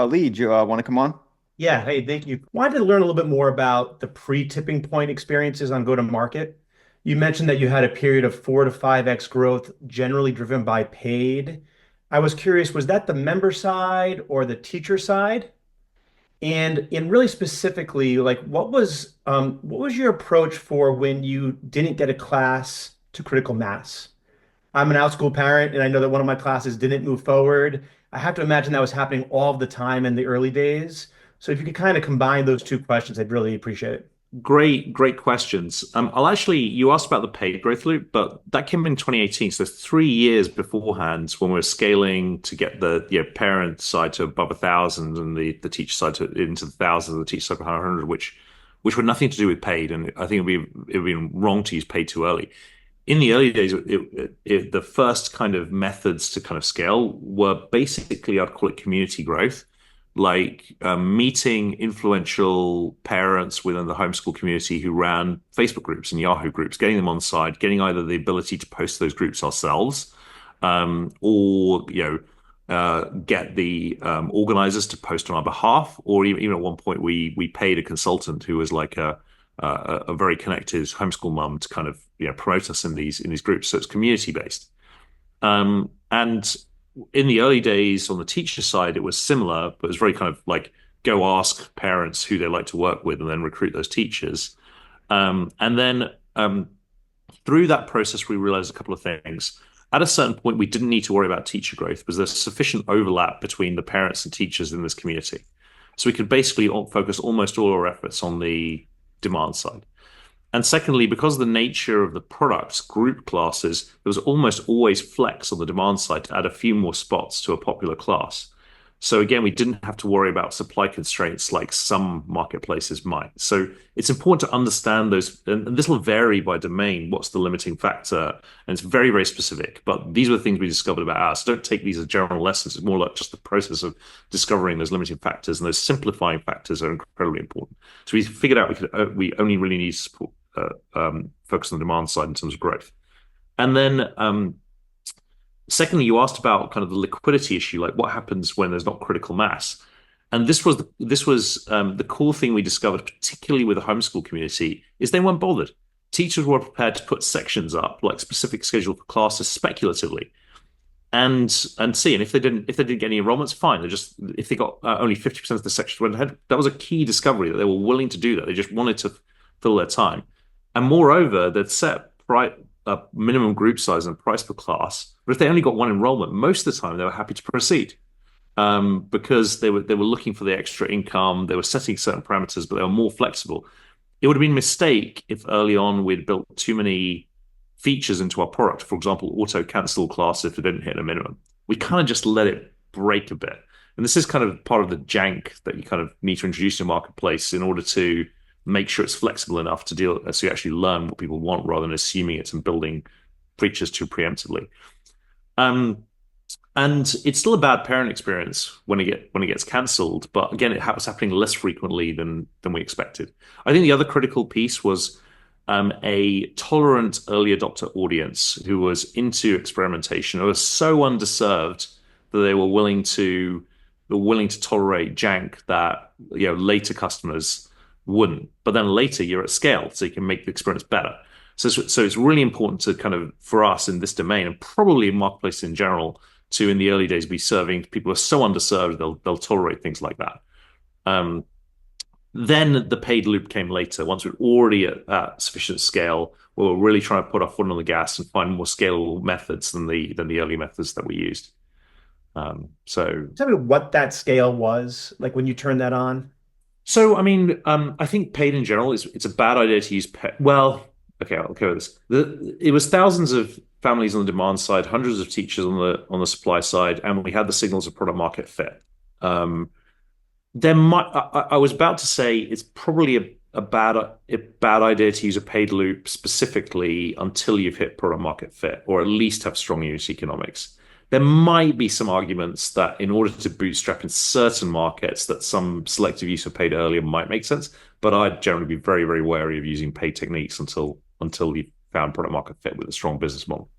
Lee, do you want to come on? Yeah, hey, thank you. Wanted to learn a little bit more about the pre-tipping point experiences on go-to-market. You mentioned that you had a period of 4 to 5x growth, generally driven by paid. I was curious, was that the member side or the teacher side? And really specifically, like what was your approach for when you didn't get a class to critical mass? I'm an Outschool parent, and I know that one of my classes didn't move forward. I have to imagine that was happening all of the time in the early days. So if you could kind of combine those two questions, I'd really appreciate it. Great questions. You asked about the paid growth loop, but that came in 2018. So 3 years beforehand, when we were scaling to get the parent side to above 1,000 and the teacher side to into the thousands, and the teacher side to 100, which were nothing to do with paid. And I think it would be wrong to use paid too early. In the early days, the first kind of methods to kind of scale were basically, I'd call it community growth, like meeting influential parents within the homeschool community who ran Facebook groups and Yahoo groups, getting them on side, getting either the ability to post those groups ourselves, or get the organizers to post on our behalf, or even at one point we paid a consultant who was like a very connected homeschool mum to kind of promote us in these groups. So it's community based. And in the early days on the teacher side, it was similar, but it was very kind of like go ask parents who they like to work with and then recruit those teachers. And then through that process, we realized a couple of things. At a certain point, we didn't need to worry about teacher growth because there's sufficient overlap between the parents and teachers in this community. So we could basically focus almost all our efforts on the demand side. And secondly, because of the nature of the products, group classes, there was almost always flex on the demand side to add a few more spots to a popular class. So again, we didn't have to worry about supply constraints like some marketplaces might. So it's important to understand those, and this will vary by domain, what's the limiting factor, and it's very, very specific. But these were the things we discovered about ours. So don't take these as general lessons. It's more like just the process of discovering those limiting factors, and those simplifying factors are incredibly important. So we figured out we only really need to support, focus on the demand side in terms of growth. And then secondly, you asked about kind of the liquidity issue, like what happens when there's not critical mass. And this was the cool thing we discovered, particularly with the homeschool community, is they weren't bothered. Teachers were prepared to put sections up, like specific schedule for classes, speculatively, and see. And if they didn't get any enrollments, fine. If they got only 50% of the sections went ahead, that was a key discovery that they were willing to do that. They just wanted to fill their time, and moreover, they'd set a minimum group size and price per class. But if they only got one enrollment, most of the time they were happy to proceed, because they were looking for the extra income. They were setting certain parameters, but they were more flexible. It would have been a mistake if early on we'd built too many features into our product. For example, auto cancel class if it didn't hit a minimum. We kind of just let it break a bit. And this is kind of part of the jank that you kind of need to introduce in a marketplace in order to make sure it's flexible enough to deal, so you actually learn what people want rather than assuming it and building features too preemptively. And it's still a bad parent experience when it gets cancelled, but again, it was happening less frequently than we expected. I think the other critical piece was a tolerant early adopter audience who was into experimentation, who was so underserved that they were willing to tolerate jank that later customers wouldn't. But then later you're at scale, so you can make the experience better. So it's really important to kind of, for us in this domain, and probably in marketplace in general, to in the early days be serving people who are so underserved they'll tolerate things like that. Then the paid loop came later, once we're already at sufficient scale, where we're really trying to put our foot on the gas and find more scalable methods than the early methods that we used. So Tell me what that scale was, like when you turned that on. I mean, I think paid in general it's a bad idea to use paid. Well, okay, I'll cover this. It was thousands of families on the demand side, hundreds of teachers on the supply side, and we had the signals of product market fit. I was about to say it's probably a bad idea to use a paid loop specifically until you've hit product market fit, or at least have strong unit economics. There might be some arguments that in order to bootstrap in certain markets, that some selective use of paid earlier might make sense. But I'd generally be very, very wary of using paid techniques until you've found product market fit with a strong business model.